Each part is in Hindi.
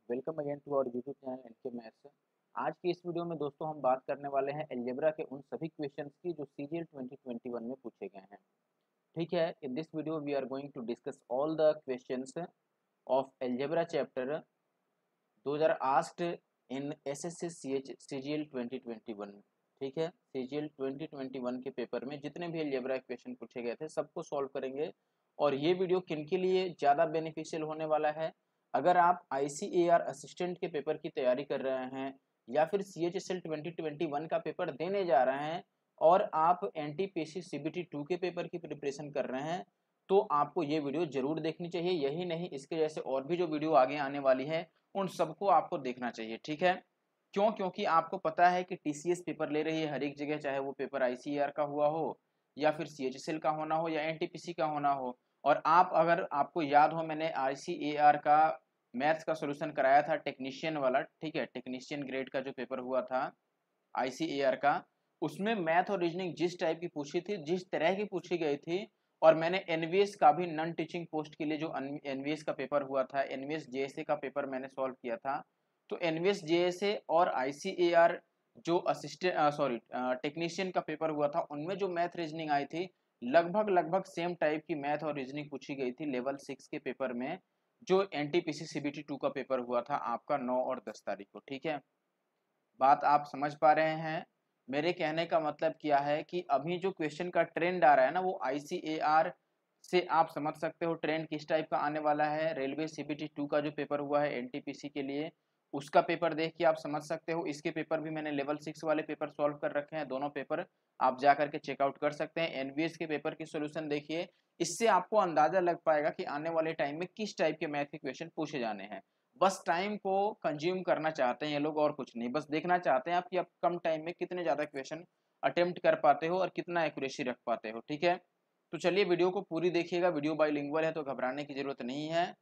Welcome again to our YouTube channel NK maths. आज की इस वीडियो में दोस्तों हम बात करने वाले हैं अलजेब्रा के उन सभी क्वेश्चंस की जो सीजीएल 2021 में पूछे गए हैं। ठीक है, in this video we are going to discuss all the questions of algebra chapter 2000 asked in SSC CGL 2021। ठीक है, सीजीएल 2021 के पेपर में जितने भी अलजेब्रा क्वेश्चन पूछे गए थे सबको सॉल्व करेंगे। और ये वीडियो किन के लिए ज़्यादा बेनिफिशियल होने वाला है? अगर आप आईसीएआर असिस्टेंट के पेपर की तैयारी कर रहे हैं या फिर सीएचएसएल 2021 का पेपर देने जा रहे हैं और आप एनटीपीसी सीबीटी 2 के पेपर की प्रिपरेशन कर रहे हैं, तो आपको ये वीडियो जरूर देखनी चाहिए। यही नहीं, इसके जैसे और भी जो वीडियो आगे आने वाली है उन सबको आपको देखना चाहिए। ठीक है, क्यों? क्योंकि आपको पता है कि टीसीएस पेपर ले रही है हर एक जगह, चाहे वो पेपर आईसीएआर का हुआ हो या फिर सीएचएसएल का होना हो या एनटीपीसी का होना हो। और आप, अगर आपको याद हो, मैंने आईसीएआर का मैथ्स का सॉल्यूशन कराया था, टेक्नीशियन वाला। ठीक है, टेक्नीशियन ग्रेड का जो पेपर हुआ था आईसीएआर का, उसमें मैथ और रीजनिंग जिस टाइप की पूछी थी, जिस तरह की पूछी गई थी, और मैंने एनवीएस का भी नॉन टीचिंग पोस्ट के लिए जो एनवीएस का पेपर हुआ था, एनवीएस जेएसए का पेपर मैंने सॉल्व किया था। तो एनवीएस जेएसए और आईसीएआर जो टेक्नीशियन का पेपर हुआ था, उनमें जो मैथ रीजनिंग आई थी, लगभग लगभग सेम टाइप की मैथ और रीजनिंग पूछी गई थी लेवल 6 के पेपर में, जो एनटीपीसी सीबीटी 2 का पेपर हुआ था आपका 9 और 10 तारीख को। ठीक है, बात आप समझ पा रहे हैं? मेरे कहने का मतलब क्या है कि अभी जो क्वेश्चन का ट्रेंड आ रहा है ना, वो आईसीएआर से आप समझ सकते हो ट्रेंड किस टाइप का आने वाला है। रेलवे सीबीटी 2 का जो पेपर हुआ है एनटीपीसी के लिए, उसका पेपर देख के आप समझ सकते हो। इसके पेपर भी मैंने लेवल 6 वाले पेपर सॉल्व कर रखे हैं, दोनों पेपर आप जा करके चेकआउट कर सकते हैं। एनवीएस के पेपर की सोल्यूशन देखिए, इससे आपको अंदाजा लग पाएगा कि आने वाले टाइम में किस टाइप के मैथ के क्वेश्चन पूछे जाने हैं। बस टाइम को कंज्यूम करना चाहते हैं ये लोग, और कुछ नहीं। बस देखना चाहते हैं कि आप कम टाइम में कितने ज़्यादा क्वेश्चन अटेम्प्ट कर पाते हो और कितना एक्यूरेसी रख पाते हो। ठीक है, तो चलिए वीडियो को पूरी देखिएगा। वीडियो बाइलिंगुअल है तो घबराने की ज़रूरत नहीं है।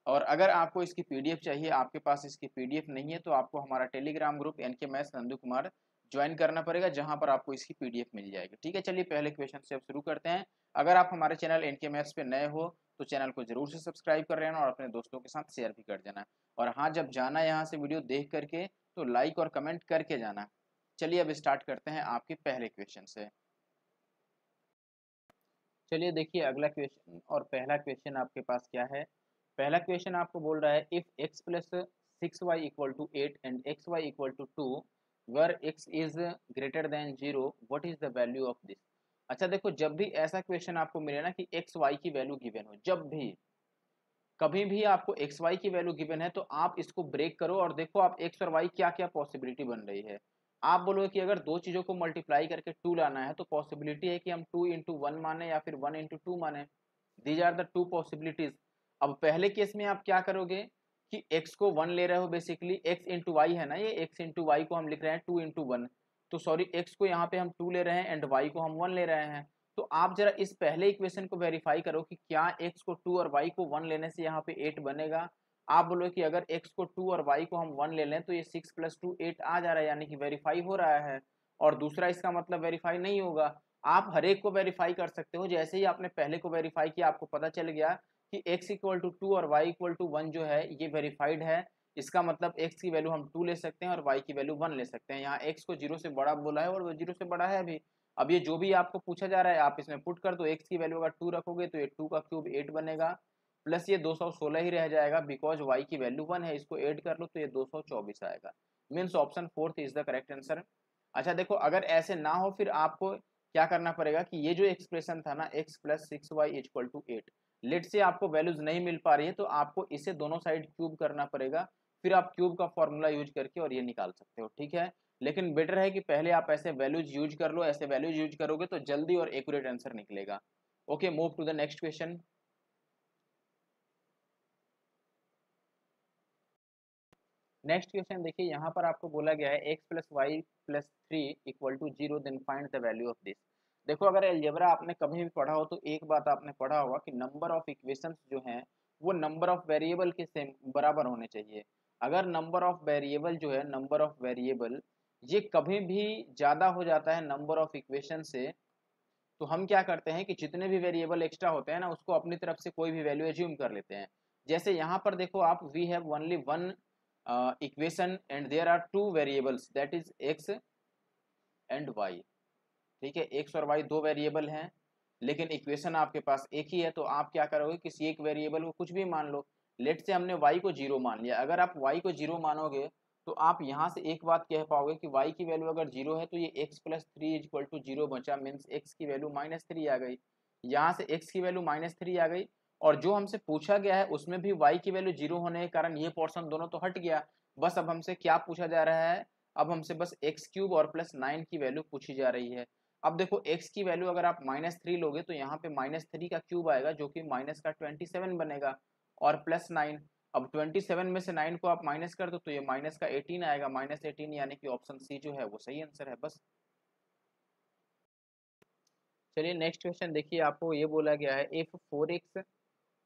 और अगर आपको इसकी पीडीएफ चाहिए, आपके पास इसकी पीडीएफ नहीं है, तो आपको हमारा Telegram group NK maths Nandu Kumar join करना पड़ेगा, जहां पर आपको इसकी पीडीएफ मिल जाएगी। ठीक है, चलिए पहले क्वेश्चन से अब शुरू करते हैं। अगर आप हमारे चैनल एनके मैथ्स पे नए हो तो चैनल को जरूर से सब्सक्राइब कर लेना और अपने दोस्तों के साथ शेयर भी कर देना। और हाँ, जब जाना यहाँ से वीडियो देख करके तो लाइक और कमेंट करके जाना। चलिए अब स्टार्ट करते हैं आपके पहले क्वेश्चन से। चलिए देखिए अगला क्वेश्चन, और पहला क्वेश्चन आपके पास क्या है। पहला क्वेश्चन आपको बोल रहा है, if x plus 6y equal to 8 and x y equal to 2 where x is greater than 0, what is the value of this. अच्छा देखो, जब भी ऐसा क्वेश्चन आपको मिले ना कि एक्स वाई की वैल्यू गिवन हो, जब भी कभी भी आपको एक्स वाई की वैल्यू गिवन है, तो आप इसको ब्रेक करो और देखो आप एक्स और वाई क्या क्या पॉसिबिलिटी बन रही है। आप बोलोगे कि अगर दो चीज़ों को मल्टीप्लाई करके 2 लाना है, तो पॉसिबिलिटी है कि हम 2 इंटू 1 माने या फिर 1 इंटू 2 माने। These are the two possibilities. अब पहले केस में आप क्या करोगे कि x को 1 ले रहे हो, बेसिकली x इंटू वाई है ना, ये x इंटू वाई को हम लिख रहे हैं 2 इंटू 1। तो सॉरी, x को यहाँ पे हम 2 ले रहे हैं एंड y को हम 1 ले रहे हैं। तो आप जरा इस पहले इक्वेशन को वेरीफाई करो कि क्या x को 2 और y को 1 लेने से यहाँ पे 8 बनेगा। आप बोलो कि अगर x को 2 और y को हम 1 ले लें तो ये 6 प्लस 2 8 आ जा रहा है, यानी कि वेरीफाई हो रहा है। और दूसरा इसका मतलब वेरीफाई नहीं होगा। आप हर एक को वेरीफाई कर सकते हो। जैसे ही आपने पहले को वेरीफाई किया, आपको पता चल गया कि x इक्वल टू 2 और y इक्वल टू 1 जो है ये वेरीफाइड है। इसका मतलब x की वैल्यू हम 2 ले सकते हैं और y की वैल्यू 1 ले सकते हैं। यहाँ x को 0 से बड़ा बोला है और वो 0 से बड़ा है भी। अब ये जो भी आपको पूछा जा रहा है आप इसमें पुट कर दो। x की वैल्यू अगर 2 रखोगे तो ये 2 का क्यूब 8 बनेगा, प्लस ये 216 ही रह जाएगा बिकॉज y की वैल्यू 1 है। इसको ऐड कर लो तो ये 224 आएगा। Means option 4 is the correct answer. अच्छा देखो, अगर ऐसे ना हो फिर आपको क्या करना पड़ेगा कि ये जो एक्सप्रेशन था ना, x plus 6y equal to 8, let say आपको वैल्यूज नहीं मिल पा रही है तो आपको इसे दोनों साइड क्यूब करना पड़ेगा। फिर आप क्यूब का फॉर्मूला यूज करके और ये निकाल सकते हो। ठीक है, लेकिन बेटर है कि पहले आप ऐसे वैल्यूज यूज कर लो। ऐसे वैल्यूज यूज करोगे तो जल्दी और एक्यूरेट आंसर निकलेगा। Okay, move to the next question. Next question देखिए, यहाँ पर आपको बोला गया है x plus Y plus 3 equal to 0, then find the value of this. देखो, अगर अलजेब्रा आपने कभी भी पढ़ा हो तो एक बात आपने पढ़ा होगा कि नंबर ऑफ इक्वेशंस जो हैं वो नंबर ऑफ वेरिएबल के सेम बराबर होने चाहिए। अगर नंबर ऑफ वेरिएबल जो है, नंबर ऑफ वेरिएबल ये कभी भी ज़्यादा हो जाता है नंबर ऑफ इक्वेशन से, तो हम क्या करते हैं कि जितने भी वेरिएबल एक्स्ट्रा होते हैं ना, उसको अपनी तरफ से कोई भी वैल्यू एज्यूम कर लेते हैं। जैसे यहाँ पर देखो आप, we have only one equation and there are two variables that is x and y. ठीक है, एक्स और वाई दो वेरिएबल हैं, लेकिन इक्वेशन आपके पास एक ही है। तो आप क्या करोगे, किसी एक वेरिएबल को कुछ भी मान लो। लेट से हमने y को 0 मान लिया। अगर आप y को 0 मानोगे तो आप यहाँ से एक बात कह पाओगे कि y की वैल्यू अगर 0 है तो ये x प्लस 3 इक्वल टू 0 बचा, मीन्स x की वैल्यू -3 आ गई। यहाँ से x की वैल्यू -3 आ गई, और जो हमसे पूछा गया है उसमें भी y की वैल्यू 0 होने के कारण ये पोर्शन दोनों तो हट गया। बस अब हमसे क्या पूछा जा रहा है, अब हमसे बस x³ और +9 की वैल्यू पूछी जा रही है। अब देखो x की वैल्यू अगर आप -3 लोगे तो यहाँ पे -3 का क्यूब आएगा जो कि माइनस का 27 बनेगा, और +9। अब 27 में से 9 को आप माइनस कर दो तो ये माइनस का 18 आएगा, -18, यानी कि ऑप्शन सी जो है वो सही आंसर है बस। चलिए नेक्स्ट क्वेश्चन देखिए, आपको ये बोला गया है इफ 4x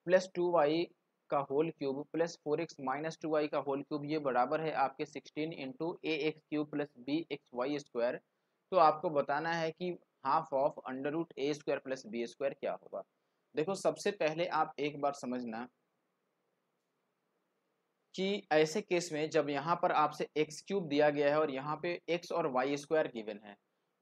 प्लस 2y का whole cube plus 4x minus 2y का होल क्यूब ये बराबर है आपके 16 इंटू ax³ प्लस bxy²। तो आपको बताना है कि half of √a² plus b² क्या होगा। देखो सबसे पहले आप एक बार समझना कि ऐसे केस में जब यहाँ पर आपसे x³ दिया गया है और यहाँ पे x और y² गिवन है,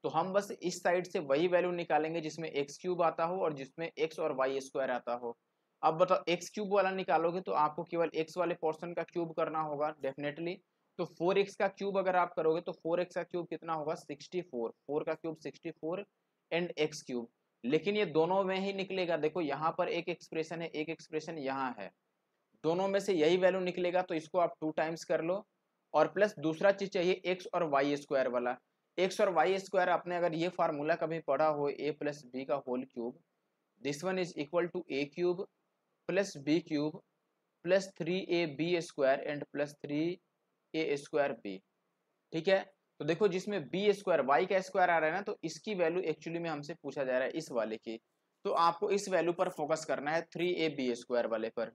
तो हम बस इस साइड से वही वैल्यू निकालेंगे जिसमें x³ आता हो और जिसमें x और y² आता हो। अब बताओ x³ वाला निकालोगे तो आपको केवल x वाले पोर्शन का क्यूब करना होगा डेफिनेटली। तो 4x का क्यूब अगर आप करोगे तो 4x का क्यूब कितना होगा 64, 4 का क्यूब 64 एंड x³। लेकिन ये दोनों में ही निकलेगा। देखो यहाँ पर एक एक्सप्रेशन है, एक एक्सप्रेशन यहाँ है, दोनों में से यही वैल्यू निकलेगा, तो इसको आप 2 टाइम्स कर लो। और प्लस दूसरा चीज चाहिए एक्स और y² वाला। एक्स और y² आपने अगर ये फार्मूला कभी पढ़ा हो a प्लस बी का whole cube, this one is equal to a³ plus b³ plus 3ab² and plus 3a²b। ठीक है, तो देखो जिसमें b² y का स्क्वायर आ रहा है ना, तो इसकी वैल्यू एक्चुअली में हमसे पूछा जा रहा है इस वाले की। तो आपको इस वैल्यू पर फोकस करना है 3ab² वाले पर।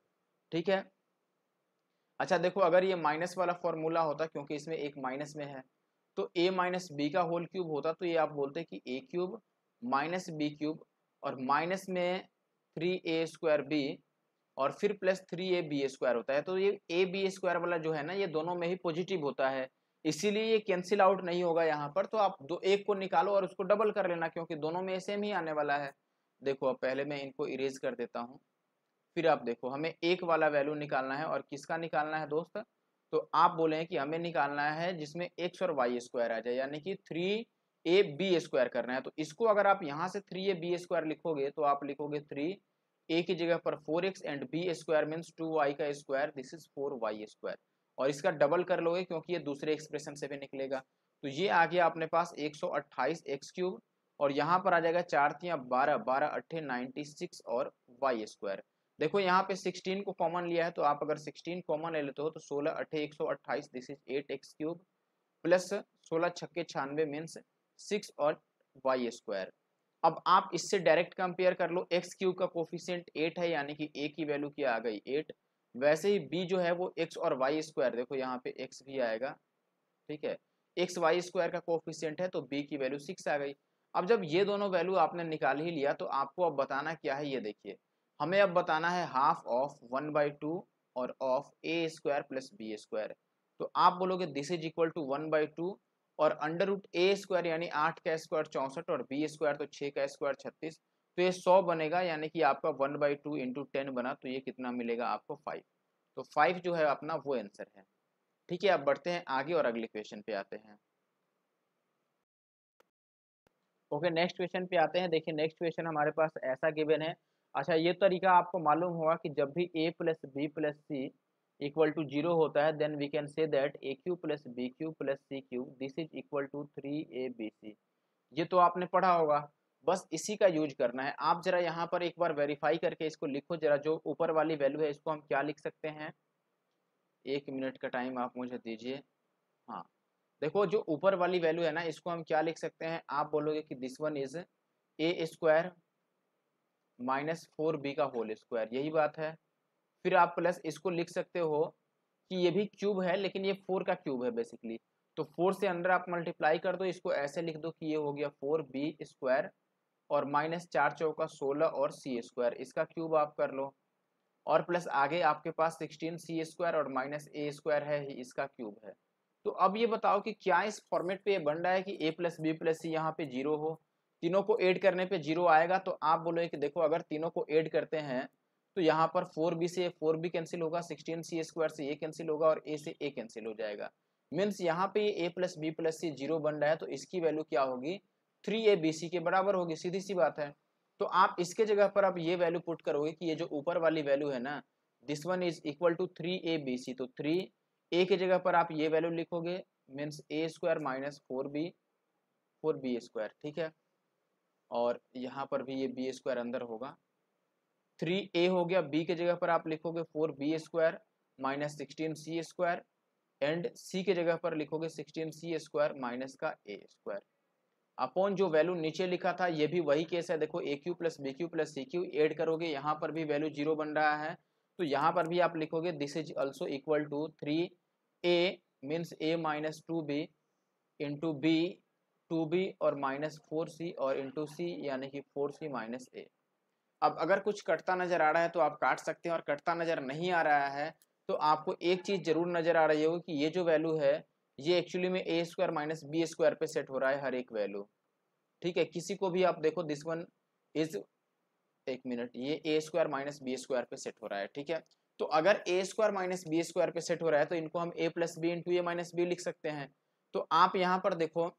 ठीक है, अच्छा देखो अगर ये माइनस वाला फॉर्मूला होता, क्योंकि इसमें एक माइनस में है, तो a माइनस बी का होल क्यूब होता, तो ये आप बोलते कि a³ माइनस b³ और माइनस में 3a²b और फिर प्लस 3ab² होता है। तो ये ab² वाला जो है ना, ये दोनों में ही पॉजिटिव होता है, इसीलिए ये कैंसिल आउट नहीं होगा यहाँ पर। तो आप दो एक को निकालो और उसको डबल कर लेना, क्योंकि दोनों में सेम ही आने वाला है। देखो अब पहले मैं इनको इरेज कर देता हूँ, फिर आप देखो हमें एक वाला वैल्यू निकालना है। और किसका निकालना है दोस्त, तो आप बोले कि हमें निकालना है जिसमें x और y² आ जाए, यानी कि 3ab² करना है। तो इसको अगर आप यहाँ से 3ab² लिखोगे तो आप लिखोगे 3a की जगह पर 4x and b² means 2y का स्क्वायर, दिस इज 4y²। और इसका डबल कर लोगे क्योंकि ये दूसरे एक्सप्रेशन से भी निकलेगा। तो ये आ गया अपने पास 128 x³ और यहाँ पर आ जाएगा 4 × 12, 12 8 96 और y²। देखो यहाँ पे 16 को कॉमन लिया है, तो आप अगर 16 कॉमन ले लेते हो तो 16 8 128, दिस इज 8x³ प्लस 16 छक्के 96 मीन्स 6 और y²। अब आप इससे डायरेक्ट कंपेयर कर लो, x³ का कोफिशिएंट 8 है, यानी कि a की वैल्यू क्या आ गई 8। वैसे ही b जो है वो x और y², देखो यहाँ पे x भी आएगा। ठीक है, एक्स y² का कोफिशिएंट है तो b की वैल्यू 6 आ गई। अब जब ये दोनों वैल्यू आपने निकाल ही लिया, तो आपको अब बताना क्या है, ये देखिए हमें अब बताना है हाफ ऑफ 1/2 और ऑफ a² प्लस b²। तो आप बोलोगे दिस इज इक्वल टू 1/2 और √a² यानी 8 का स्क्वायर 64 और b² तो 6 का स्क्वायर 36, तो ये 100 बनेगा, यानी कि आपका 1/2 इंटू 10 बना, तो ये कितना मिलेगा आपको 5। तो 5 जो है अपना वो आंसर है। ठीक है, अब बढ़ते हैं आगे और अगले क्वेश्चन पे आते हैं। ओके, नेक्स्ट क्वेश्चन पे आते हैं। देखिए नेक्स्ट क्वेश्चन हमारे पास ऐसा गिवन है। अच्छा ये तरीका आपको मालूम होगा कि जब भी a plus B plus c equal to 0 होता है, then we can say that a³ plus b³ plus c³ this is equal to 3abc। ये तो आपने पढ़ा होगा, बस इसी का यूज करना है। आप जरा यहाँ पर एक बार वेरीफाई करके इसको लिखो जरा, जो ऊपर वाली वैल्यू है इसको हम क्या लिख सकते हैं। 1 मिनट का टाइम आप मुझे दीजिए। हाँ देखो जो ऊपर वाली वैल्यू है ना, इसको हम क्या लिख सकते हैं, आप बोलोगे कि this one is a² minus 4b का होल स्क्वायर, यही बात है। फिर आप प्लस इसको लिख सकते हो कि ये भी क्यूब है, लेकिन ये 4 का क्यूब है बेसिकली, तो 4 से अंदर आप मल्टीप्लाई कर दो, इसको ऐसे लिख दो कि ये हो गया 4b² और -4 × 4 = 16 और c², इसका क्यूब आप कर लो। और प्लस आगे आपके पास 16c² और माइनस a² है, इसका क्यूब है। तो अब ये बताओ कि क्या इस फॉर्मेट पे ये बन रहा है कि a प्लस बी प्लस सी यहाँ पे 0 हो, तीनों को ऐड करने पे 0 आएगा। तो आप बोलोगे कि देखो अगर तीनों को ऐड करते हैं तो यहाँ पर 4b से 4b कैंसिल होगा, 16c² से a कैंसिल होगा और a से a कैंसिल हो जाएगा। मीन्स यहाँ पे a प्लस बी प्लस सी 0 बन रहा है, तो इसकी वैल्यू क्या होगी, 3abc के बराबर होगी, सीधी सी बात है। तो आप इसके जगह पर अब ये वैल्यू पुट करोगे कि ये जो ऊपर वाली वैल्यू है ना, this one is equal to 3abc, तो 3a की जगह पर आप ये वैल्यू लिखोगे, मीन्स a² माइनस 4b², ठीक है। और यहाँ पर भी ये b² अंदर होगा, 3a हो गया, b की जगह पर आप लिखोगे 4b² minus 16c² and c की जगह पर लिखोगे 16c² माइनस का a²। अपॉन जो वैल्यू नीचे लिखा था ये भी वही केस है, देखो a³ plus b³ plus c³ add करोगे, यहाँ पर भी वैल्यू 0 बन रहा है, तो यहाँ पर भी आप लिखोगे this is also equal to 3a means a minus 2b into b 2b और माइनस 4c और इंटू c यानी कि 4c माइनस a। अब अगर कुछ कटता नजर आ रहा है तो आप काट सकते हैं, और कटता नजर नहीं आ रहा है तो आपको एक चीज जरूर नजर आ रही होगी कि ये जो वैल्यू है ये एक्चुअली में a² माइनस b² पे सेट हो रहा है हर एक वैल्यू, ठीक है। किसी को भी आप देखो दिस वन इज, एक मिनट, ये a² माइनस b² पे सेट हो रहा है, ठीक है। तो अगर a² माइनस b² पे सेट हो रहा है तो इनको हम a plus b into a minus b लिख सकते हैं। तो आप यहाँ पर देखो,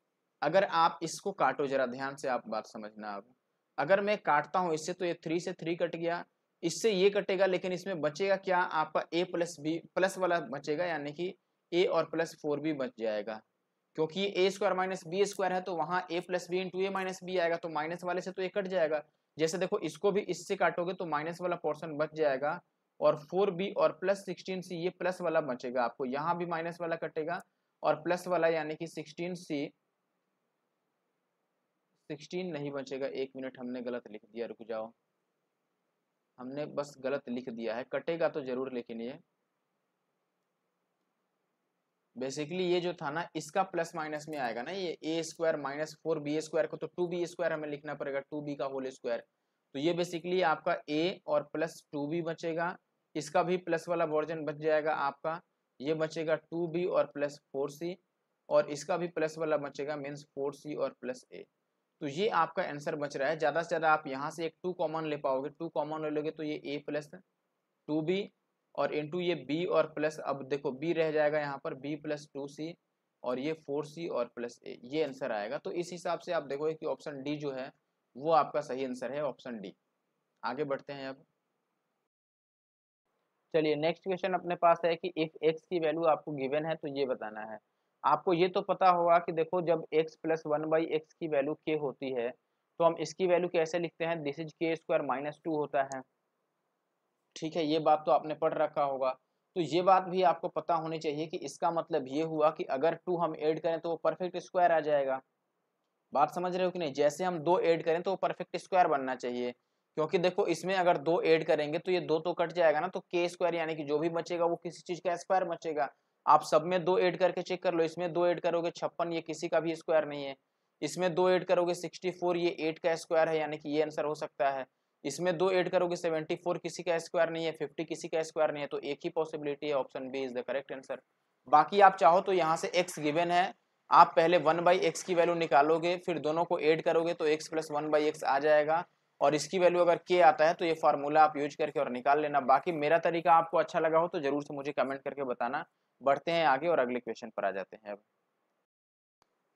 अगर आप इसको काटो, जरा ध्यान से आप बात समझना। अब अगर मैं काटता हूँ इससे तो ये 3 से 3 कट गया, इससे ये कटेगा, लेकिन इसमें बचेगा क्या, आपका a प्लस बी प्लस वाला बचेगा, यानी कि a और प्लस 4b बच जाएगा, क्योंकि ये a² माइनस b² है तो वहाँ a plus b into a minus b आएगा, तो माइनस वाले से तो ये कट जाएगा। जैसे देखो इसको भी इससे काटोगे तो माइनस वाला पोर्शन बच जाएगा, और 4b और प्लस 16c ये प्लस वाला बचेगा, आपको यहाँ भी माइनस वाला कटेगा और प्लस वाला, यानी कि 16 नहीं बचेगा, एक मिनट हमने गलत लिख दिया, रुक जाओ, हमने बस गलत लिख दिया है, कटेगा तो जरूर, लेकिन ये बेसिकली ये जो था ना इसका प्लस माइनस में आएगा ना, ये a² माइनस 4b² को तो 2b² हमें लिखना पड़ेगा, 2b का होल स्क्वायर। तो ये बेसिकली आपका a और प्लस 2b बचेगा, इसका भी प्लस वाला वर्जन बच जाएगा आपका, ये बचेगा 2b और प्लस 4c, और इसका भी प्लस वाला बचेगा मीन्स 4c और प्लस a। तो ये आपका आंसर बच रहा है। ज़्यादा से ज़्यादा आप यहाँ से एक 2 कॉमन ले पाओगे, 2 कॉमन ले लोगे तो ये a प्लस 2b और इंटू ये b और प्लस, अब देखो b रह जाएगा यहाँ पर, b प्लस 2c और ये 4c और प्लस a, ये आंसर आएगा। तो इस हिसाब से आप देखोगे कि ऑप्शन डी जो है वो आपका सही आंसर है, ऑप्शन डी। आगे बढ़ते हैं अब। चलिए नेक्स्ट क्वेश्चन अपने पास है कि इफ x की वैल्यू आपको गिवन है तो ये बताना है। आपको ये तो पता होगा कि देखो जब x प्लस 1/x की वैल्यू k होती है तो हम इसकी वैल्यू कैसे लिखते हैं, दिस इज k² माइनस 2 होता है, ठीक है। ये बात तो आपने पढ़ रखा होगा, तो ये बात भी आपको पता होनी चाहिए कि इसका मतलब ये हुआ कि अगर 2 हम ऐड करें तो वो परफेक्ट स्क्वायर आ जाएगा। बात समझ रहे हो कि नहीं, जैसे हम 2 ऐड करें तो वो परफेक्ट स्क्वायर बनना चाहिए, क्योंकि देखो इसमें अगर 2 ऐड करेंगे तो ये 2 तो कट जाएगा ना, तो k² यानी कि जो भी बचेगा वो किसी चीज का स्क्वायर बचेगा। आप सब में 2 ऐड करके चेक कर लो, इसमें 2 ऐड करोगे 56, ये किसी का भी स्क्वायर नहीं है। इसमें 2 ऐड करोगे 64, ये 8 का स्क्वायर है, यानी कि ये आंसर हो सकता है। इसमें 2 ऐड करोगे 74, किसी का स्क्वायर नहीं है, 50 किसी का स्क्वायर नहीं है, तो एक ही पॉसिबिलिटी है, option B is the correct answer. बाकी आप चाहो तो यहाँ से x गिवन है, आप पहले 1/x की वैल्यू निकालोगे, फिर दोनों को ऐड करोगे तो x प्लस 1/x आ जाएगा, और इसकी वैल्यू अगर k आता है तो ये फार्मूला आप यूज करके और निकाल लेना। बाकी मेरा तरीका आपको अच्छा लगा हो तो जरूर से मुझे कमेंट करके बताना। बढ़ते हैं आगे और अगले क्वेश्चन पर आ जाते हैं अब।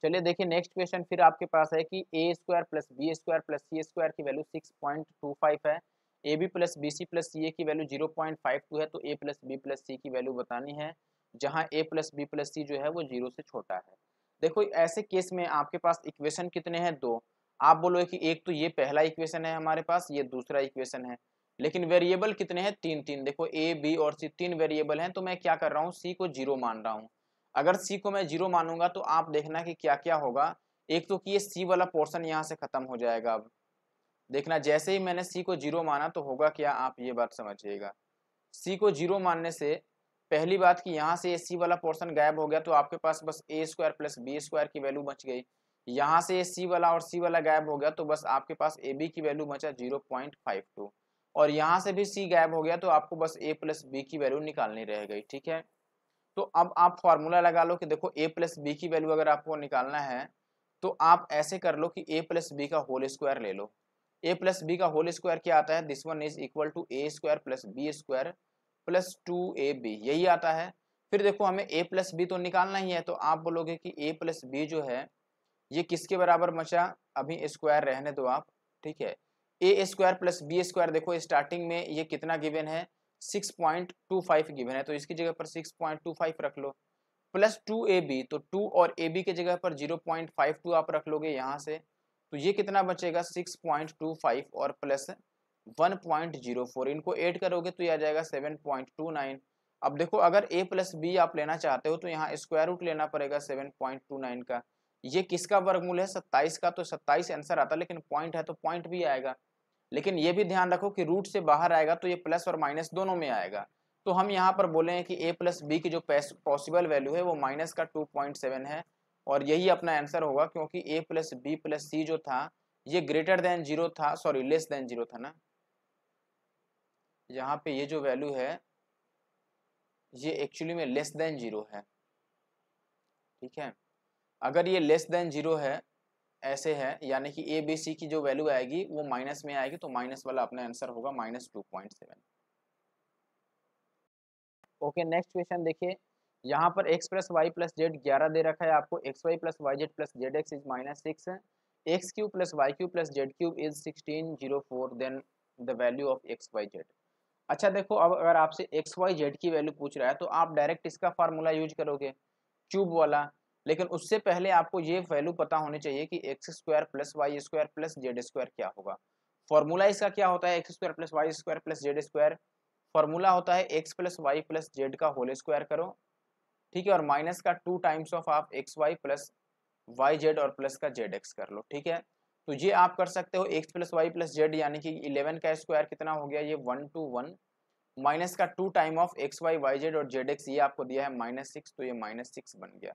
चलिए देखिए नेक्स्ट क्वेश्चन फिर आपके पास है कि a² plus b² plus c² की वैल्यू 6.25 है, ab plus bc plus ca की वैल्यू 0.52 है, तो a plus b plus c की वैल्यू बतानी है, जहां a plus b plus c जो है वो 0 से छोटा है। देखो ऐसे केस में आपके पास इक्वेशन कितने हैं, 2। आप बोलोगे कि एक तो ये पहला इक्वेशन है हमारे पास, ये दूसरा इक्वेशन है, लेकिन वेरिएबल कितने हैं, 3 देखो a b और c 3 वेरिएबल हैं, तो मैं क्या कर रहा हूँ, c को 0 मान रहा हूँ। अगर c को मैं 0 मानूंगा तो आप देखना कि क्या क्या होगा। एक तो कि ये c वाला पोर्शन यहाँ से खत्म हो जाएगा। अब देखना जैसे ही मैंने c को 0 माना तो होगा क्या, आप ये बात समझिएगा। c को 0 मानने से पहली बात कि यहाँ से c वाला पोर्शन गायब हो गया, तो आपके पास बस a² प्लस b² की वैल्यू बच गई। यहाँ से c वाला और c वाला गायब हो गया तो बस आपके पास ab की वैल्यू बचा 0.52। और यहाँ से भी सी गायब हो गया, तो आपको बस a प्लस बी की वैल्यू निकालनी रह गई। ठीक है, तो अब आप फॉर्मूला लगा लो कि देखो a प्लस बी की वैल्यू अगर आपको निकालना है तो आप ऐसे कर लो कि a प्लस बी का होल स्क्वायर ले लो। a प्लस बी का होल स्क्वायर क्या आता है, this one is equal to a square plus B square plus 2ab, यही आता है। फिर देखो हमें a प्लस बी तो निकालना ही है, तो आप बोलोगे कि a प्लस बी जो है ये किसके बराबर बचा, अभी स्क्वायर रहने दो आप। ठीक है, a square plus B square, देखो स्टार्टिंग में ये कितना गिवन है, 6.25 गिवन है, तो इसकी जगह पर 6.25 रख लो, प्लस 2ab, तो 2 और ab के जगह पर 0.52 आप रख लोगे यहाँ से, तो ये कितना बचेगा 6.25 और प्लस 1.04, इनको ऐड करोगे तो ये आ जाएगा 7.29। अब देखो अगर a प्लस बी आप लेना चाहते हो तो यहाँ स्क्वायर रूट लेना पड़ेगा 7.29 का। ये किसका वर्गमूल है, 27 का, तो 27 आंसर आता, लेकिन पॉइंट है तो पॉइंट भी आएगा। लेकिन ये भी ध्यान रखो कि रूट से बाहर आएगा तो ये प्लस और माइनस दोनों में आएगा। तो हम यहाँ पर बोले हैं कि a प्लस बी की जो पॉसिबल वैल्यू है वो माइनस का 2.7 है, और यही अपना आंसर होगा, क्योंकि a प्लस बी प्लस सी जो था ये ग्रेटर देन जीरो था, सॉरी लेस देन जीरो था ना, यहाँ पे ये जो वैल्यू है ये एक्चुअली में लेस देन जीरो है। ठीक है, अगर ये लेस देन जीरो है, ऐसे है, यानी कि ए बी सी की जो वैल्यू आएगी वो माइनस में आएगी, तो माइनस वाला अपना आंसर होगा -2.7। ओके, नेक्स्ट क्वेश्चन देखिए, यहाँ पर x plus Y plus z 11 दे रखा है आपको, x y plus y z plus z x is -6, x cube plus y cube plus z cube is 1604, then the value of x y z. अच्छा देखो, अब अगर आपसे एक्स वाई जेड की वैल्यू पूछ रहा है तो आप डायरेक्ट इसका फार्मूला यूज करोगे, क्यूब वाला, लेकिन उससे पहले आपको ये वैल्यू पता होनी चाहिए कि x square plus y square plus z square क्या होगा। फॉर्मूला इसका क्या होता है, x square plus y square plus z square, formula होता है x plus Y plus z का होल स्क्वायर करो। ठीक है, और माइनस का 2 टाइम्स ऑफ आप x y plus y z और प्लस का जेड एक्स कर लो। ठीक है, तो ये आप कर सकते हो x plus Y plus Z, यानी कि 11 का स्क्वायर कितना हो गया, ये 121, माइनस का 2 time of x y y z और जेड एक्स, ये आपको दिया है -6, तो ये -6 बन गया।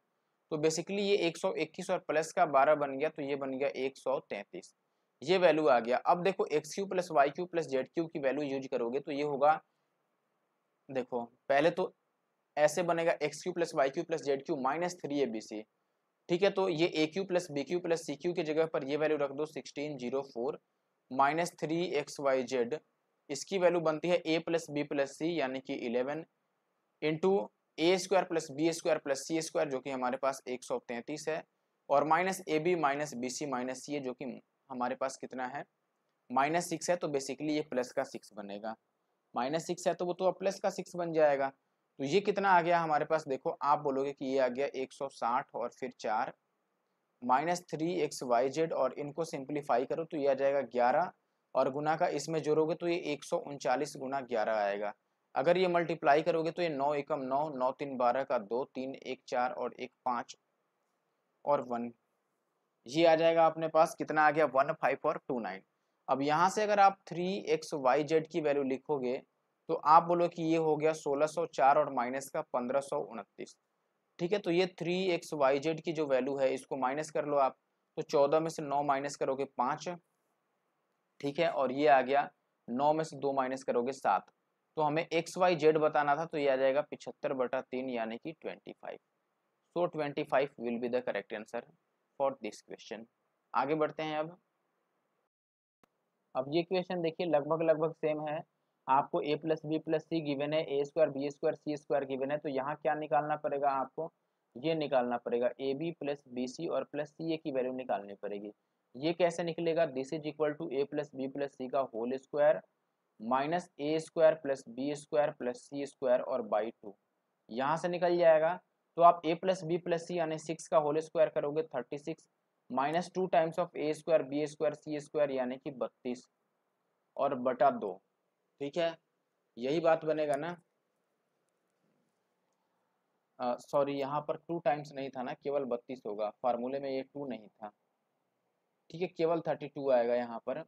तो बेसिकली ये 121 और प्लस का 12 बन गया, तो ये बन गया 133, ये वैल्यू आ गया। अब देखो x cube plus y cube plus z cube की वैल्यू यूज करोगे तो ये होगा, देखो पहले तो ऐसे बनेगा x cube plus y cube plus z cube -3abc। ठीक है, तो ये a cube plus B cube plus c cube की जगह पर ये वैल्यू रख दो 1604 -3xyz, इसकी वैल्यू बनती है a plus B plus C यानी कि 11 into A square plus B square plus C square जो कि हमारे पास 133 है, और minus A B minus B C minus C जो कि हमारे पास कितना है -6 है, तो बेसिकली ये प्लस का 6 बनेगा। -6 है तो वो तो अब प्लस का 6 बन जाएगा। तो ये कितना आ गया हमारे पास, देखो आप बोलोगे कि ये आ गया 160 और फिर 4 -3xyz, और इनको सिंप्लीफाई करो तो ये आ जाएगा 11, और गुना का इसमें जोड़ोगे तो ये 139 गुना 11 आएगा। अगर ये मल्टीप्लाई करोगे तो ये 9 एकम 9, 9 3 12 का 2, 3 1 4 और 1 5 और 1, ये आ जाएगा अपने पास कितना आ गया 15 और 29। अब यहाँ से अगर आप 3xyz की वैल्यू लिखोगे तो आप बोलो कि ये हो गया 1604 और माइनस का 1529। ठीक है, तो ये 3xyz की जो वैल्यू है इसको माइनस कर लो आप, तो 14 में से 9 माइनस करोगे 5। ठीक है, और ये आ गया 9 में से 2 माइनस करोगे 7, तो हमें xyz बताना था, तो ये आ जाएगा 75/3 यानी कि 25। सो 25 will be the correct answer for this question. आगे बढ़ते हैं अब ये क्वेश्चन देखिए लगभग लगभग सेम है। आपको a plus B plus c given है, a square B square C square given है, तो यहाँ क्या निकालना पड़ेगा आपको, ये निकालना पड़ेगा a b plus b c और प्लस सी ए की वैल्यू निकालनी पड़ेगी। ये कैसे निकलेगा, this is equal to A plus B plus C का whole square minus A square plus B square plus C square और बाई 2, यहाँ से निकल जाएगा। तो आप a plus B plus C यानी 6 का होल स्क्वायर करोगे 36, minus 2 times of A square B square C square यानी कि 32 और बटा 2। ठीक है, यही बात बनेगा ना, सॉरी यहाँ पर 2 टाइम्स नहीं था ना, केवल 32 होगा, फार्मूले में ये 2 नहीं था। ठीक है, केवल 32 आएगा यहाँ पर,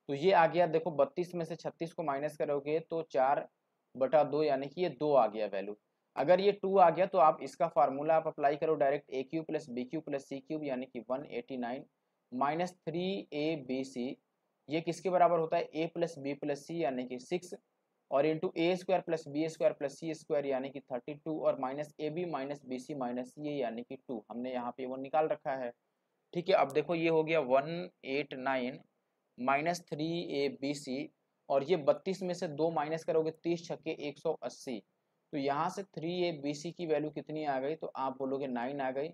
तो ये आ गया। देखो 32 में से 36 को माइनस करोगे तो 4/2 यानी कि ये 2 आ गया वैल्यू। अगर ये 2 आ गया तो आप इसका फार्मूला आप अप्लाई करो direct, A cube plus B cube plus C cube यानी कि 189 -3abc, ये किसके बराबर होता है, A plus B plus C यानी कि 6 और into A square plus B square plus C square यानी कि 32 और minus A B minus B C minus C A यानी कि 2। हमने यहाँ पे वो निकाल रखा है। ठीक है, अब देखो ये हो गया 189 माइनस 3 ए बी सी, और ये 32 में से 2 माइनस करोगे 30 छक्के 180, तो यहाँ से 3 ए बी सी की वैल्यू कितनी आ गई, तो आप बोलोगे 9 आ गई।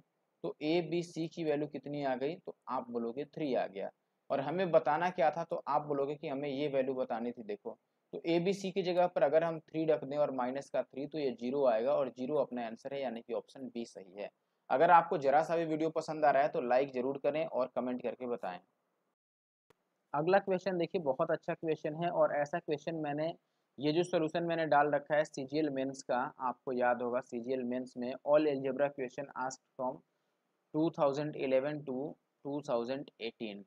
तो ए बी सी की वैल्यू कितनी आ गई, तो आप बोलोगे 3 आ गया। और हमें बताना क्या था, तो आप बोलोगे कि हमें ये वैल्यू बतानी थी। देखो तो ए बी सी की जगह पर अगर हम 3 रख दें और माइनस का 3 तो ये 0 आएगा, और 0 अपना आंसर है यानी कि ऑप्शन बी सही है। अगर आपको जरा सा भी वीडियो पसंद आ रहा है तो लाइक जरूर करें और कमेंट करके बताएं। अगला क्वेश्चन देखिए, बहुत अच्छा क्वेश्चन है, और ऐसा क्वेश्चन मैंने, ये जो सोल्यूशन मैंने डाल रखा है सीजीएल मेंस का, आपको याद होगा सीजीएल मेंस में all algebra question asked from 2011 to 2018,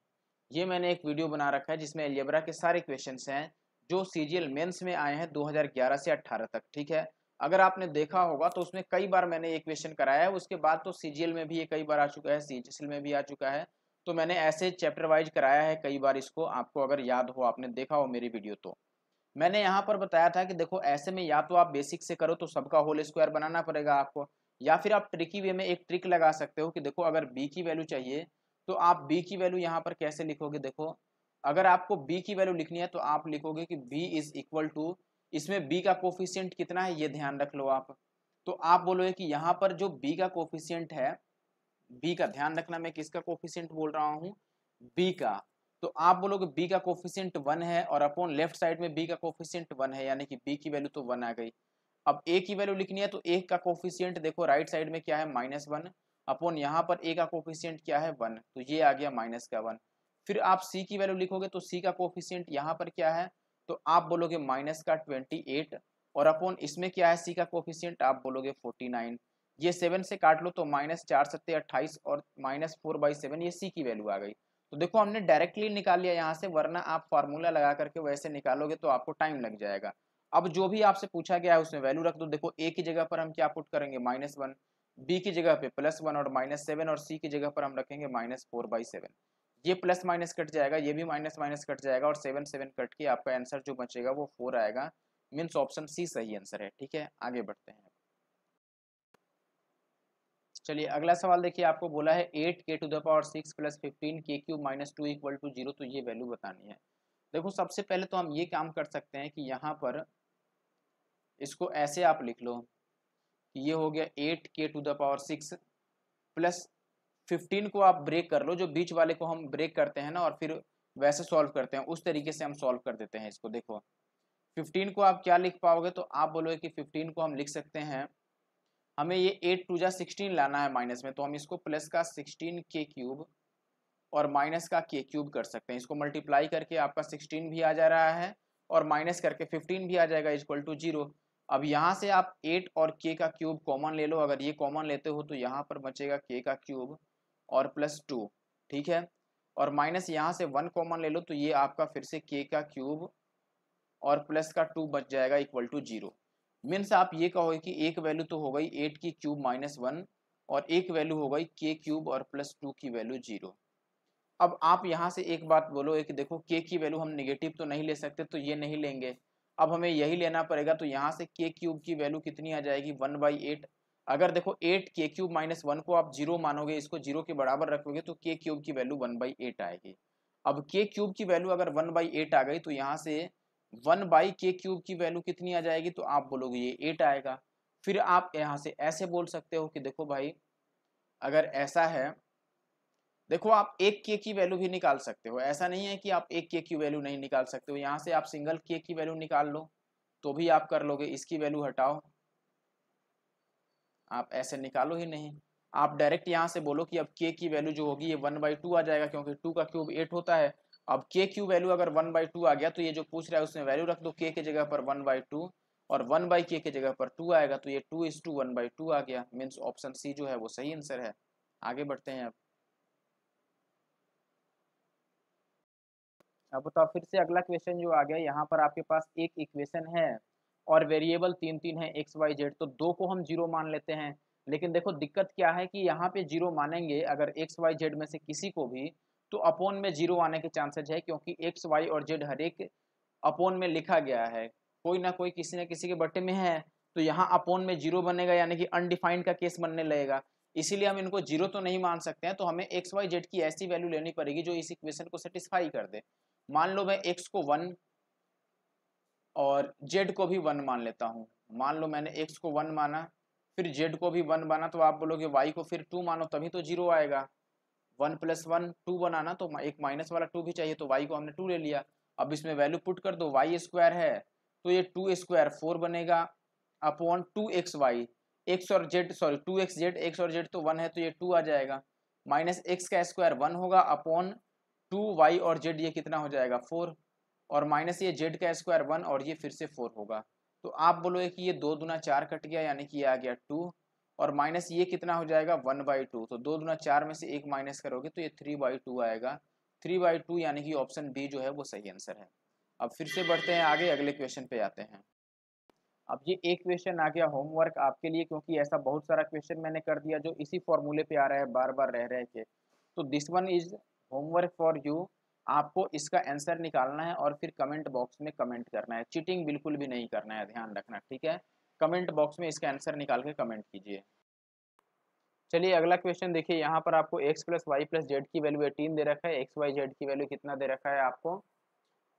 ये मैंने एक वीडियो बना रखा है जिसमें अलजेब्रा के सारे क्वेश्चंस हैं जो सीजीएल मेंस में आए हैं 2011 से 18 तक। ठीक है, अगर आपने देखा होगा तो उसमें कई बार मैंने ये क्वेश्चन कराया है, उसके बाद तो सीजीएल में भी ये कई बार आ चुका है, सीजीएल में भी आ चुका है, तो मैंने ऐसे चैप्टर वाइज कराया है कई बार इसको। आपको अगर याद हो, आपने देखा हो मेरी वीडियो, तो मैंने यहाँ पर बताया था कि देखो ऐसे में या तो आप बेसिक से करो तो सबका होल स्क्वायर बनाना पड़ेगा आपको, या फिर आप ट्रिकी वे में एक ट्रिक लगा सकते हो कि देखो अगर बी की वैल्यू चाहिए तो आप बी की वैल्यू यहाँ पर कैसे लिखोगे। देखो अगर आपको बी की वैल्यू लिखनी है तो आप लिखोगे कि बी इज इक्वल टू, इसमें बी का कोफिशियंट कितना है ये ध्यान रख लो आप। तो आप बोलोगे कि यहाँ पर जो बी का कोफिशियंट है, बी का ध्यान रखना, मैं किसका कोफिशिएंट बोल रहा हूँ, बी का। तो आप बोलोगे बी का कोफिशिएंट 1 है और अपॉन लेफ्ट साइड में बी का कोफिशिएंट 1 है, यानी कि बी की वैल्यू तो 1 आ गई। अब ए की वैल्यू लिखनी है तो ए का कोफिशिएंट देखो राइट साइड में क्या है, -1, अपॉन यहाँ पर ए का कोफिशिएंट क्या है 1, तो ये आ गया -1। फिर आप सी की वैल्यू लिखोगे तो सी का कोफिशिएंट यहाँ पर क्या है, तो आप बोलोगे -28, और अपॉन इसमें क्या है सी का कोफिशिएंट, आप बोलोगे 49। ये 7 से काट लो तो -4×7=28 और -4/7 ये सी की वैल्यू आ गई। तो देखो हमने डायरेक्टली निकाल लिया यहाँ से, वरना आप फार्मूला लगा करके वैसे निकालोगे तो आपको टाइम लग जाएगा। अब जो भी आपसे पूछा गया है उसमें वैल्यू रख दो। देखो ए की जगह पर हम क्या पुट करेंगे, -1, बी की जगह पे +1 और -7, और सी की जगह पर हम रखेंगे -4/7। ये प्लस माइनस कट जाएगा, ये भी माइनस माइनस कट जाएगा, और 7 कट के आपका आंसर जो बचेगा वो 4 आएगा। मीन्स ऑप्शन सी सही आंसर है। ठीक है, आगे बढ़ते हैं। चलिए अगला सवाल देखिए, आपको बोला है 8k⁶ प्लस 15k³ -2 = 0, तो ये वैल्यू बतानी है। देखो सबसे पहले तो हम ये काम कर सकते हैं कि यहाँ पर इसको ऐसे आप लिख लो कि ये हो गया 8k⁶ प्लस 15 को आप ब्रेक कर लो, जो बीच वाले को हम ब्रेक करते हैं ना और फिर वैसे सॉल्व करते हैं, उस तरीके से हम सॉल्व कर देते हैं इसको। देखो 15 को आप क्या लिख पाओगे, तो आप बोलोगे कि 15 को हम लिख सकते हैं, हमें ये 8×2=16 लाना है माइनस में, तो हम इसको प्लस का 16k³ और माइनस का k³ कर सकते हैं। इसको मल्टीप्लाई करके आपका 16 भी आ जा रहा है और माइनस करके 15 भी आ जाएगा =0। अब यहाँ से आप 8 और k का क्यूब कॉमन ले लो, अगर ये कॉमन लेते हो तो यहाँ पर बचेगा k का क्यूब और +2। ठीक है, और माइनस यहाँ से 1 कॉमन ले लो तो ये आपका फिर से k का क्यूब और प्लस का 2 बच जाएगा =0। मीन्स आप ये कहोगे कि एक वैल्यू तो हो गई 8 की क्यूब -1 और एक वैल्यू हो गई k³ और +2 की वैल्यू 0। अब आप यहाँ से एक बात बोलो कि देखो k की वैल्यू हम नेगेटिव तो नहीं ले सकते, तो ये नहीं लेंगे, अब हमें यही लेना पड़ेगा। तो यहाँ से k³ की वैल्यू कितनी आ जाएगी, 1/8। अगर देखो 8k³ -1 को आप 0 मानोगे, इसको 0 के बराबर रखोगे, तो k³ की वैल्यू 1/8 आएगी। अब k³ की वैल्यू अगर 1/8 आ गई तो यहाँ से 1/k³ की वैल्यू कितनी आ जाएगी, तो आप बोलोगे ये 8 आएगा। फिर आप यहाँ से ऐसे बोल सकते हो कि देखो भाई अगर ऐसा है, देखो आप एक के की वैल्यू भी निकाल सकते हो, ऐसा नहीं है कि आप एक के की वैल्यू नहीं निकाल सकते हो। यहाँ से आप सिंगल के की वैल्यू निकाल लो तो भी आप कर लोगे, इसकी वैल्यू हटाओ, आप ऐसे निकालो ही नहीं, आप डायरेक्ट यहाँ से बोलो कि अब के की वैल्यू जो होगी ये 1/2 आ जाएगा, क्योंकि 2 का क्यूब 8 होता है। अब के क्यू वैल्यू अगर 1/2 आ गया तो ये जो पूछ रहा है उसमें वैल्यू रख दो, के की जगह पर 1/2 और 1/k की जगह पर 2 आएगा, तो ये 2:1/2 आ गया। मीन्स ऑप्शन सी जो है वो सही आंसर है। आगे बढ़ते हैं। अब बताओ फिर से अगला क्वेश्चन जो आ गया, यहाँ पर आपके पास एक इक्वेशन है और वेरिएबल 3 है XYZ, तो दो को हम 0 मान लेते हैं। लेकिन देखो दिक्कत क्या है कि यहाँ पे 0 मानेंगे अगर XYZ में से किसी को भी, तो अपोन में 0 आने के चांसेज है, क्योंकि एक्स वाई और जेड हर एक अपोन में लिखा गया है, कोई ना कोई किसी न किसी के बटे में है, तो यहाँ अपोन में 0 बनेगा, यानी कि अनडिफाइंड का केस बनने लगेगा। इसीलिए हम इनको 0 तो नहीं मान सकते हैं, तो हमें एक्स वाई जेड की ऐसी वैल्यू लेनी पड़ेगी जो इस इक्वेशन को सेटिस्फाई कर दे। मान लो मैं एक्स को 1 और जेड को भी 1 मान लेता हूँ। मान लो मैंने एक्स को 1 माना, फिर जेड को भी 1 माना, तो आप बोलोगे वाई को फिर 2 मानो तभी तो 0 आएगा। 1 + 1 2 बनाना, तो एक माइनस वाला 2 भी चाहिए, तो वाई को हमने 2 ले लिया। अब इसमें वैल्यू पुट कर दो, वाई स्क्वायर है तो ये 2 स्क्वायर 4 बनेगा अपॉन 2x वाई, एक्स और Z sorry 2x Z, x और जेड तो 1 है तो ये 2 आ जाएगा, माइनस एक्स का स्क्वायर 1 होगा अपॉन 2y और जेड, ये कितना हो जाएगा 4, और माइनस ये जेड का स्क्वायर 1 और ये फिर से 4 होगा। तो आप बोलोगे कि ये 2 दूना 4 कट गया, यानी कि ये आ गया 2, और माइनस ये कितना हो जाएगा 1/2, तो 2 दूना 4 में से 1 माइनस करोगे तो ये 3/2 आएगा। 3/2 यानी कि ऑप्शन बी जो है वो सही आंसर है। अब फिर से बढ़ते हैं आगे, अगले क्वेश्चन पे आते हैं। अब ये एक क्वेश्चन आ गया होमवर्क आपके लिए, क्योंकि ऐसा बहुत सारा क्वेश्चन मैंने कर दिया जो इसी फॉर्मूले पे आ रहा है बार बार रह रहे के, तो this one is homework for you. आपको इसका आंसर निकालना है और फिर कमेंट बॉक्स में कमेंट करना है, चीटिंग बिल्कुल भी नहीं करना है, ध्यान रखना, ठीक है। कमेंट बॉक्स में इसका आंसर निकाल के कमेंट कीजिए। चलिए अगला क्वेश्चन देखिए, यहाँ पर आपको x + y + z की वैल्यू 18 दे रखा है, x y z की वैल्यू कितना दे रखा है आपको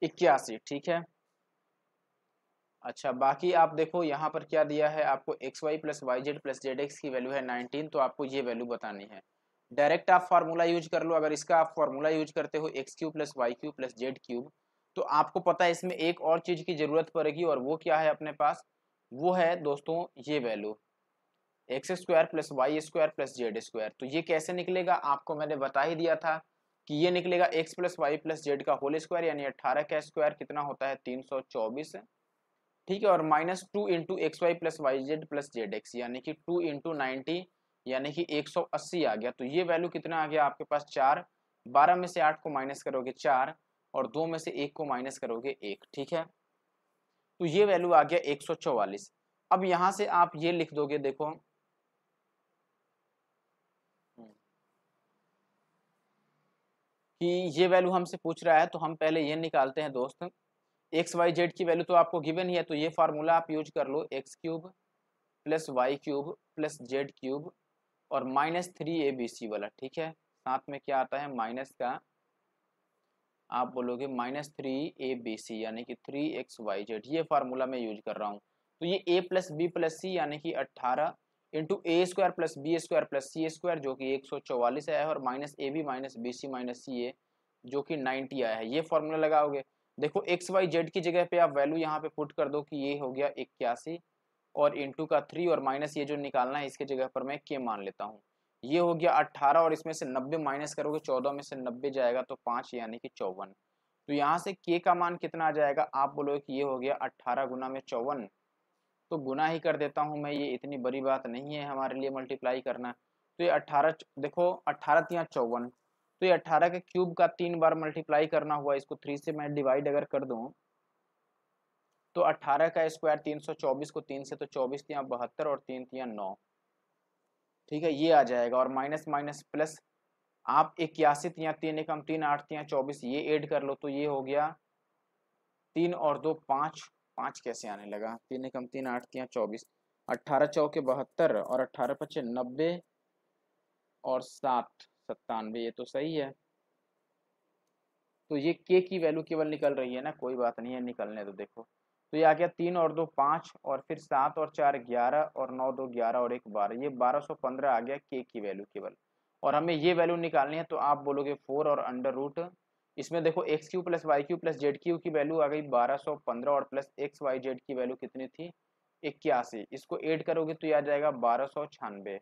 81, ठीक है। अच्छा बाकी आप देखो यहाँ पर क्या दिया है आपको, x y plus y z plus z x की वैल्यू है 19, तो आपको ये वैल्यू बतानी है। डायरेक्ट आप फार्मूला यूज कर लो, अगर इसका आप फार्मूला यूज करते हो x³ + y³ + z³, तो आपको पता है इसमें एक और चीज की जरूरत पड़ेगी, और वो क्या है अपने पास, वो है दोस्तों ये वैल्यू x² + y² + z²। तो ये कैसे निकलेगा आपको मैंने बता ही दिया था कि ये निकलेगा x + y + z का होल स्क्वायर, यानी 18 का स्क्वायर कितना होता है 324, ठीक है, और -2 × XY + YZ + ZX, यानी कि 2 × 90 यानी कि 180 आ गया। तो ये वैल्यू कितना आ गया आपके पास 4, 12 में से 8 को माइनस करोगे 4, और 2 में से 1 को माइनस करोगे 1, ठीक है। तो ये वैल्यू आ गया 144। अब यहाँ से आप ये लिख दोगे, देखो कि ये वैल्यू हमसे पूछ रहा है, तो हम पहले ये निकालते हैं दोस्त। एक्स वाई जेड की वैल्यू तो आपको गिवन ही है, तो ये फार्मूला आप यूज कर लो, x³ + y³ + z³ और -3abc वाला, ठीक है। साथ में क्या आता है माइनस का, आप बोलोगे -3abc यानी कि 3xyz, ये फार्मूला मैं यूज कर रहा हूँ। तो ये a + b + c यानी कि 18 × a² + b² + c² जो कि 144 आया है, और -ab - bc - ca जो कि 90 आया है, ये फार्मूला लगाओगे। देखो एक्स वाई जेड की जगह पे आप वैल्यू यहाँ पे पुट कर दो कि ये हो गया 81 और इंटू का 3 और माइनस ये जो निकालना है इसके जगह पर मैं k मान लेता हूँ। ये हो गया 18 और इसमें से 90 माइनस करोगे, 14 में से 90 जाएगा तो 5 यानी कि 54। तो यहाँ से k का मान कितना आ जाएगा, आप बोलोगे कि ये हो गया 18 गुना में 54, तो गुना ही कर देता हूँ मैं, ये इतनी बड़ी बात नहीं है हमारे लिए मल्टीप्लाई करना। तो ये 18 देखो 18 × 54, तो ये 18 के क्यूब का 3 बार मल्टीप्लाई करना हुआ, इसको 3 से मैं डिवाइड अगर कर दूँ तो 18 का स्क्वायर 324 को 3 से, तो 24 × 72 और 3 × 9, ठीक है, ये आ जाएगा। और माइनस माइनस प्लस, आप 81 × 3 एकम 3 8 × 24 ये ऐड कर लो, तो ये हो गया 3 और 2 5, 5 कैसे आने लगा, 3 एकम 3 8 × 24, 18 चौके 72 और 18 पचे 90 और 7 97, ये तो सही है। तो ये के की वैल्यू केवल निकल रही है ना, कोई बात नहीं है, निकलने तो देखो। तो ये आ गया 3 और 2 5 और फिर 7 और 4 11 और 9 2 11 और 1 12, ये 1215 आ गया के की वैल्यू केवल। और हमें ये वैल्यू निकालनी है, तो आप बोलोगे 4 और अंडर रूट, इसमें देखो x³ + y³ + z³ की वैल्यू आ गई 1215 और प्लस एक्स वाई जेड की वैल्यू कितनी थी 81, इसको ऐड करोगे तो ये आ जाएगा 1296।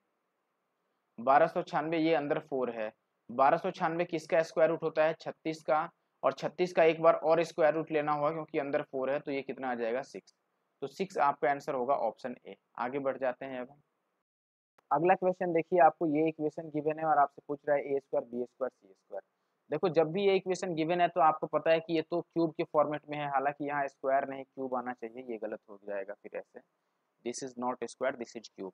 1296 ये अंदर 4 है, 1296 किसका स्क्वायर रूट होता है 36 का, और 36 का एक बार और स्क्वायर रूट लेना होगा क्योंकि अंदर 4 है, तो ये कितना आ जाएगा 6। तो 6 आपका आंसर होगा ऑप्शन ए। आगे बढ़ जाते हैं अब अगला क्वेश्चन देखिए, आपको ये इक्वेशन गिवन है और आपसे पूछ रहा है a² b² c²। देखो जब भी ये इक्वेशन गिवन है तो आपको पता है कि ये तो क्यूब के फॉर्मेट में है, हालांकि यहाँ स्क्वायर नहीं क्यूब आना चाहिए, ये गलत हो जाएगा फिर ऐसे, this is not square this is cube,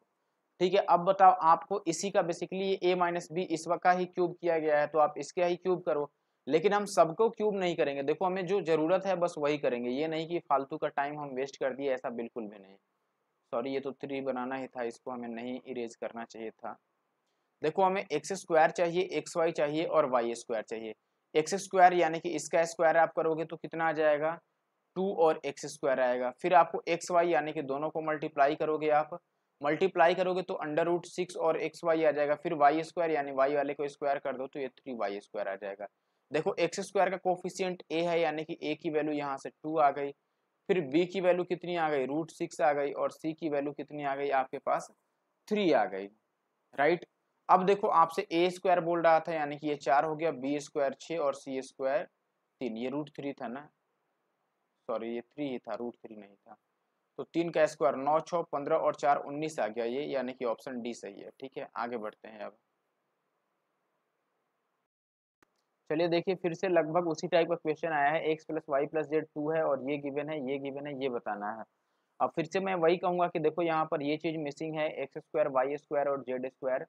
ठीक है, अब बताओ आपको इसी का बेसिकली a माइनस बी इस वक्त का ही क्यूब किया गया है, तो आप इसके ही क्यूब करो। लेकिन हम सबको क्यूब नहीं करेंगे, देखो हमें जो जरूरत है बस वही करेंगे, ये नहीं कि फालतू का टाइम हम वेस्ट कर दिए, ऐसा बिल्कुल भी नहीं। सॉरी, ये तो 3 बनाना ही था, इसको हमें नहीं इरेज करना चाहिए था। देखो हमें एक्स स्क्वायर चाहिए, एक्स वाई चाहिए और वाई स्क्वायर चाहिए। एक्स स्क्वायर यानी कि इसका स्क्वायर आप करोगे तो कितना आ जाएगा, 2 और एक्स स्क्वायर आएगा। फिर आपको एक्स वाई यानी कि दोनों को मल्टीप्लाई करोगे, आप मल्टीप्लाई करोगे तो अंडर रूट 6 और एक्स वाई आ जाएगा। फिर वाई स्क्वायर यानी वाई वाले को स्क्वायर कर दो तो ये 3 वाई स्क्वायर आ जाएगा। देखो एक्स स्क्वायर का कोफिशियंट ए है यानी कि ए की वैल्यू यहाँ से 2 आ गई। फिर बी की वैल्यू कितनी आ गई, √6 आ गई। और सी की वैल्यू कितनी आ गई आपके पास, 3 आ गई, राइट। अब देखो आपसे ए स्क्वायर बोल रहा था यानी कि ये 4 हो गया, बी स्क्वायर 6 और सी स्क्वायर 3, ये √3 था ना, सॉरी ये 3 ही था, √3 नहीं था। तो 3 का स्क्वायर 9 6 15 और 4 19 आ गया ये, यानी कि ऑप्शन डी सही है। ठीक है, आगे बढ़ते हैं अब। चलिए देखिए फिर से लगभग उसी टाइप का क्वेश्चन आया है, x plus Y plus z 2 है और ये गिवन है, ये गिवन है, ये बताना है। अब फिर से मैं वही कहूंगा कि देखो यहाँ पर ये चीज मिसिंग है, एक्स स्क्वायर वाई स्क्वायर और जेड स्क्वायर।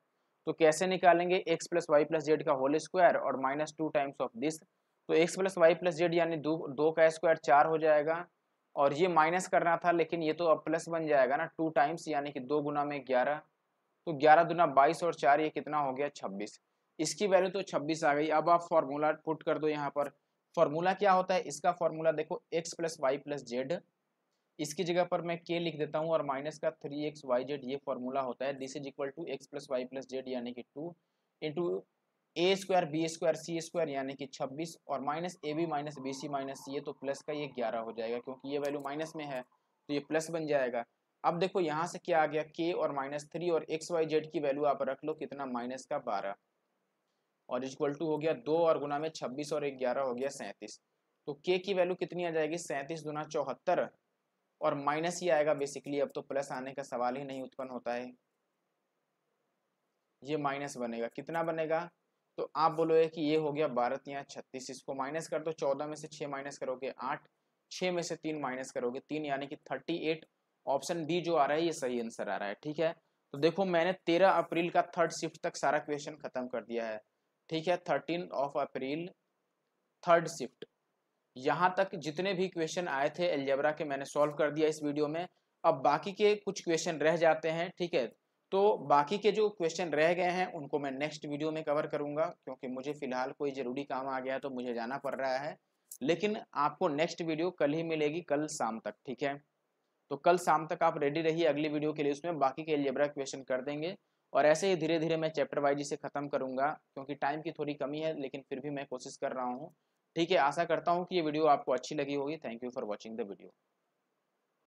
तो कैसे निकालेंगे, x plus Y plus z का होल स्क्वायर और -2 टाइम्स ऑफ दिस। तो x plus Y plus Z यानी दो का स्क्वायर 4 हो जाएगा, और ये माइनस करना था लेकिन ये तो अब प्लस बन जाएगा ना, 2 टाइम्स यानी कि 2 गुना में 11। तो 11 दूना 22 और 4 ये कितना हो गया, 26। इसकी वैल्यू तो 26 आ गई। अब आप फॉर्मूला पुट कर दो यहाँ पर। फॉर्मूला क्या होता है इसका, फॉर्मूला देखो x plus Y plus z, इसकी जगह पर मैं के लिख देता हूँ और माइनस का 3xyz, ये फॉर्मूला होता है। This is equal to X plus Y plus Z यानी कि 2 into A square B square C square यानी कि 26 और minus A B minus B C minus C, तो प्लस का ये 11 हो जाएगा क्योंकि ये वैल्यू माइनस में है तो ये प्लस बन जाएगा। अब देखो यहाँ से क्या आ गया, के और -3 और एक्स वाई जेड की वैल्यू आप रख लो कितना, माइनस का 12 और इक्वल टू हो गया 2 और गुना में 26 और 11 हो गया 37। तो के की वैल्यू कितनी आ जाएगी, 37 दूना 74 और माइनस ही आएगा बेसिकली, अब तो प्लस आने का सवाल ही नहीं उत्पन्न होता है। ये माइनस बनेगा, कितना बनेगा, तो आप बोलोगे कि ये हो गया 12 या 36, इसको माइनस कर दो, 14 में से 6 माइनस करोगे 8, 6 में से 3 माइनस करोगे 3 यानी कि 38। ऑप्शन बी जो आ रहा है ये सही आंसर आ रहा है। ठीक है, तो देखो मैंने 13 अप्रैल का 3rd शिफ्ट तक सारा क्वेश्चन खत्म कर दिया है। ठीक है, 13 अप्रैल 3rd शिफ्ट, यहाँ तक जितने भी क्वेश्चन आए थे अलजेब्रा के मैंने सॉल्व कर दिया इस वीडियो में। अब बाकी के कुछ क्वेश्चन रह जाते हैं, ठीक है, तो बाकी के जो क्वेश्चन रह गए हैं उनको मैं नेक्स्ट वीडियो में कवर करूंगा, क्योंकि मुझे फिलहाल कोई ज़रूरी काम आ गया तो मुझे जाना पड़ रहा है। लेकिन आपको नेक्स्ट वीडियो कल ही मिलेगी, कल शाम तक। ठीक है, तो कल शाम तक आप रेडी रहिए अगली वीडियो के लिए, उसमें बाकी के अलजेब्रा क्वेश्चन कर देंगे। और ऐसे ही धीरे धीरे मैं चैप्टर वाइज इसे खत्म करूंगा, क्योंकि टाइम की थोड़ी कमी है, लेकिन फिर भी मैं कोशिश कर रहा हूँ। ठीक है, आशा करता हूँ कि ये वीडियो आपको अच्छी लगी होगी। Thank you for watching the video.